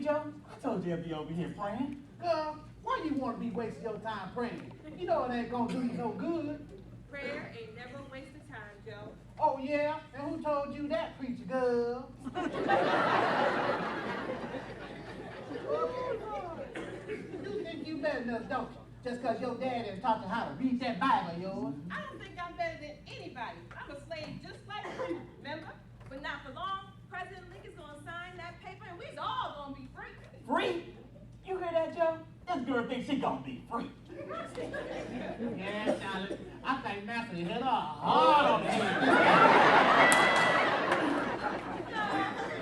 Joe? I told you I'd be over here praying. Girl, why you want to be wasting your time praying? You know it ain't gonna do you no good. Prayer ain't never a waste of time, Joe. Oh yeah? And who told you that, preacher girl? You think you better than us, don't you? Just because your dad has taught you how to read that Bible of yours. I don't think I'm better than anybody. I'm a slave just like you, remember? But not for long. President Lincoln's gonna sign that paper and we's all gonna be free. Free? You hear that, Joe? This girl thinks she gonna be free. Yeah, Charlotte. I think Master hit her hard on the head. No,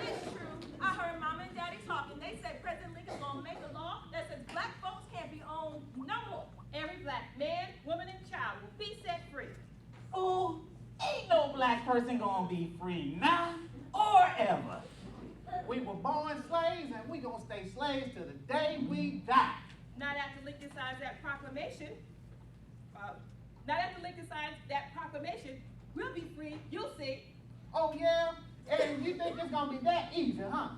it's true. I heard Mama and Daddy talking. They said President Lincoln's gonna make a law that says black folks can't be owned no more. Every black man, woman, and child will be set free. Fool, ain't no black person gonna be free now or ever. We were born slaves and we gonna stay slaves till the day we die. Not after Lincoln signs that proclamation. Not after Lincoln signs that proclamation. We'll be free. You'll see. Oh yeah? And you think it's gonna be that easy, huh?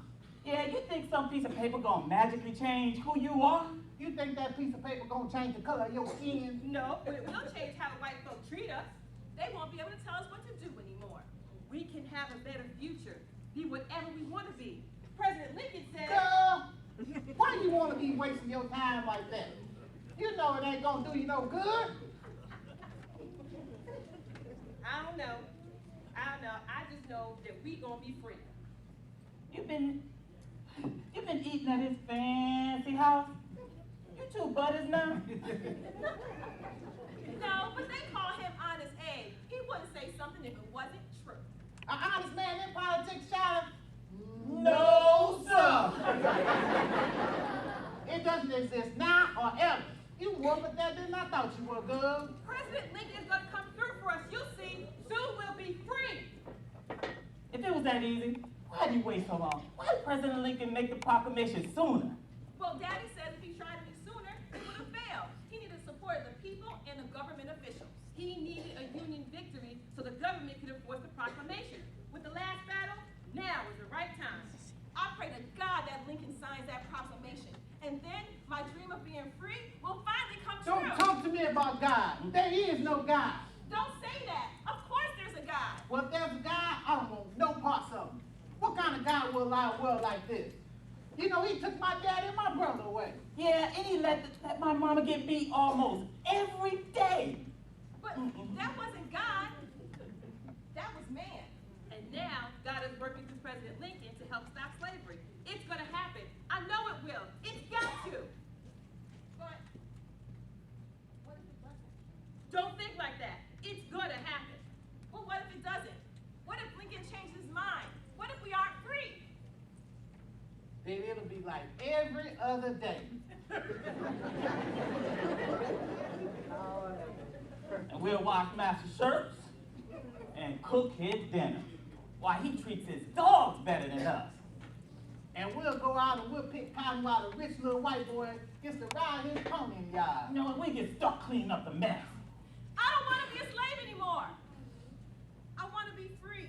Yeah, you think some piece of paper gonna magically change who you are? You think that piece of paper gonna change the color of your skin? No, but it will change how the white folk treat us. They won't be able to tell us what to do anymore. We can have a better future. Be whatever we want to be. President Lincoln said... Girl, why you wanna be wasting your time like that? You know it ain't gonna do you no good. I don't know. I just know that we gonna be free. You've been eating at his fancy house? You two buddies now? No, but they call him Honest Abe. He wouldn't say something if it wasn't true. An honest man in politics, Charlotte? No, sir. It doesn't exist now or ever. You were but that than I thought you were, girl. President Lincoln is gonna come through for us. You'll see. Soon we'll be free. If it was that easy, why'd you wait so long? Why did President Lincoln make the proclamation sooner? Well, Daddy says if he tried it sooner, he would have failed. He needed support of the people and the government officials. He needed a Union victory so the government could enforce the proclamation. With the last battle, now is the right time. I pray to God that Lincoln signs that proclamation. And then my dream of being free will finally come true. Don't talk to me about God. There is no God. Don't say that. Of course there's a God. Well, if there's a God, I don't want no parts of him. What kind of God will allow a world like this? You know, he took my daddy and my brother away. Yeah, and he let my mama get beat almost every day. But that wasn't God. That was man. And now God is working through President Lincoln to help stop slavery. It's going to happen. I know it will. It's got to. But what if it doesn't? Don't think like that. It's going to happen. Well, what if it doesn't? What if Lincoln changes his mind? What if we aren't free? Then it'll be like every other day. And we'll wash Master's shirts and cook his dinner. Why, he treats his dogs better than us. And we'll go out and we'll pick cotton while the rich little white boy gets to ride his pony in the yard. You know, and we get stuck cleaning up the mess. I don't want to be a slave anymore. I want to be free.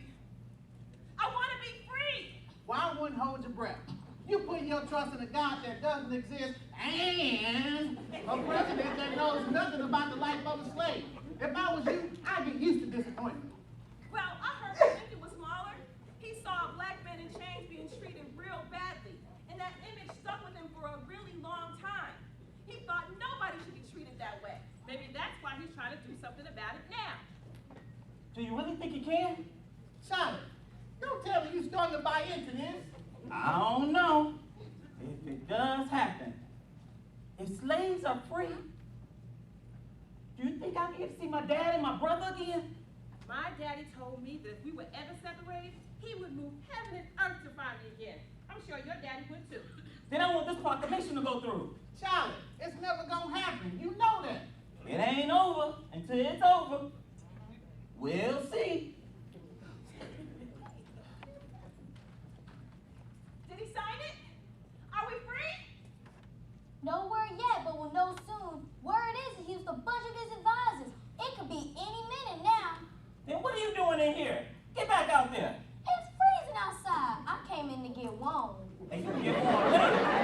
I want to be free. Well, I wouldn't hold your breath. You put your trust in a God that doesn't exist and a president that knows nothing about the life of a slave. If I was you, I'd get used to disappointment. Well, I heard when Lincoln was smaller, he saw a black man in chains being treated real badly. And that image stuck with him for a really long time. He thought nobody should be treated that way. Maybe that's why he's trying to do something about it now. Do you really think he can? Charlotte, don't tell me you're starting to buy into this. I don't know. If it does happen, if slaves are free, do you think I'll get to see my dad and my brother again? My daddy told me that if we were ever separated, he would move heaven and earth to find me again. I'm sure your daddy would too. Then I want this proclamation to go through. Charlotte, it's never gonna happen. You know that. It ain't over until it's over. We'll see. Did he sign it? Are we free? No word yet, but we'll know soon. Word is he used a bunch of his advisors. It could be any minute now. Then what are you doing in here? Get back out there. It's freezing outside. I came in to get warm. And you can get warm later.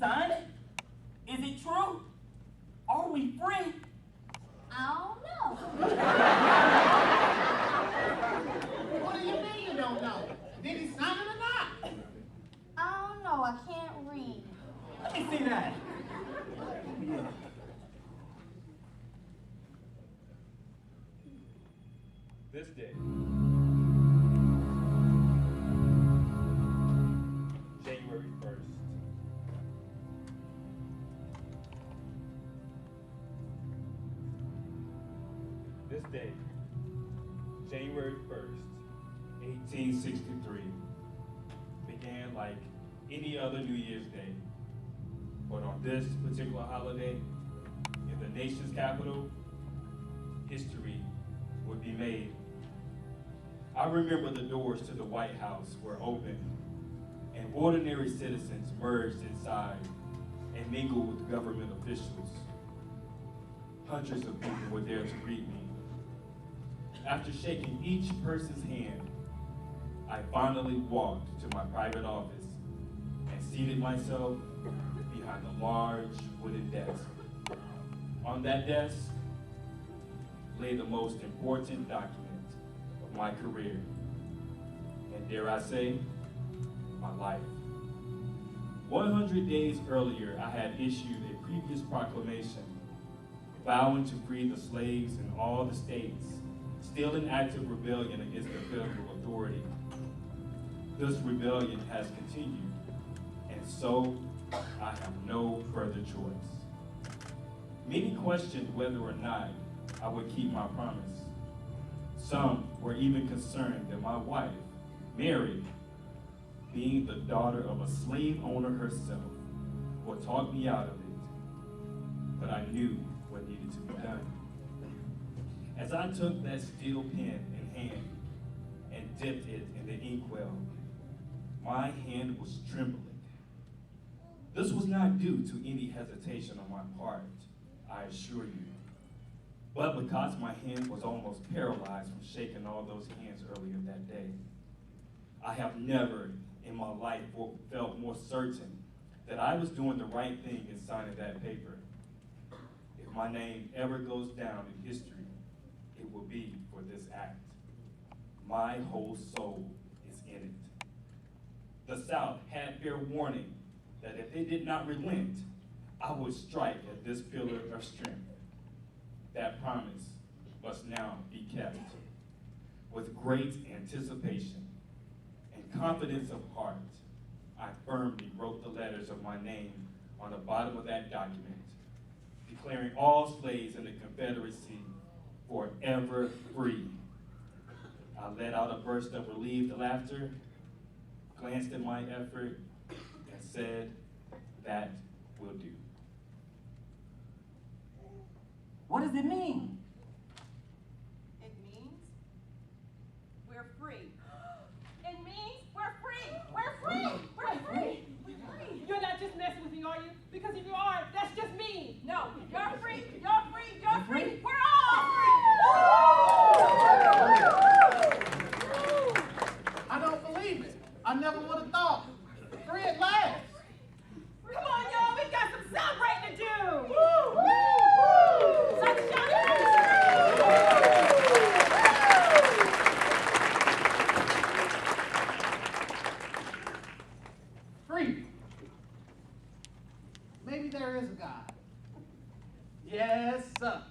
sign it? Is it true? Are we free? I don't know. What do you mean you don't know? Did he sign it or not? I don't know. I can't read. Let me see that. Yeah. This day, January 1st. This day, January 1st, 1863, began like any other New Year's Day. But on this particular holiday, in the nation's capital, history would be made. I remember the doors to the White House were open, and ordinary citizens merged inside and mingled with government officials. Hundreds of people were there to greet me. After shaking each person's hand, I finally walked to my private office and seated myself behind a large wooden desk. On that desk lay the most important document of my career, and dare I say, my life. 100 days earlier, I had issued a previous proclamation vowing to free the slaves in all the states still in active rebellion against the federal authority. This rebellion has continued, and so I have no further choice. Many questioned whether or not I would keep my promise. Some were even concerned that my wife, Mary, being the daughter of a slave owner herself, would talk me out of it. But I knew what needed to be done. As I took that steel pen in hand and dipped it in the inkwell, my hand was trembling. This was not due to any hesitation on my part, I assure you, but because my hand was almost paralyzed from shaking all those hands earlier that day. I have never in my life felt more certain that I was doing the right thing in signing that paper. If my name ever goes down in history, it will be for this act. My whole soul is in it. The South had fair warning that if they did not relent, I would strike at this pillar of strength. That promise must now be kept. With great anticipation and confidence of heart, I firmly wrote the letters of my name on the bottom of that document, declaring all slaves in the Confederacy forever free. I let out a burst of relieved laughter, glanced at my effort, and said, "That will do." What does it mean? It means we're free. It means we're free. We're free. We're free. We're free. You're not just messing with me, are you? Because if you are, that's just mean. No, you're free. You're free. You're free. We're all free. I don't believe it. I never would have thought. Free at last. Come on, y'all. We got some celebrating to do. Free. Maybe there is a God. Yes, sir.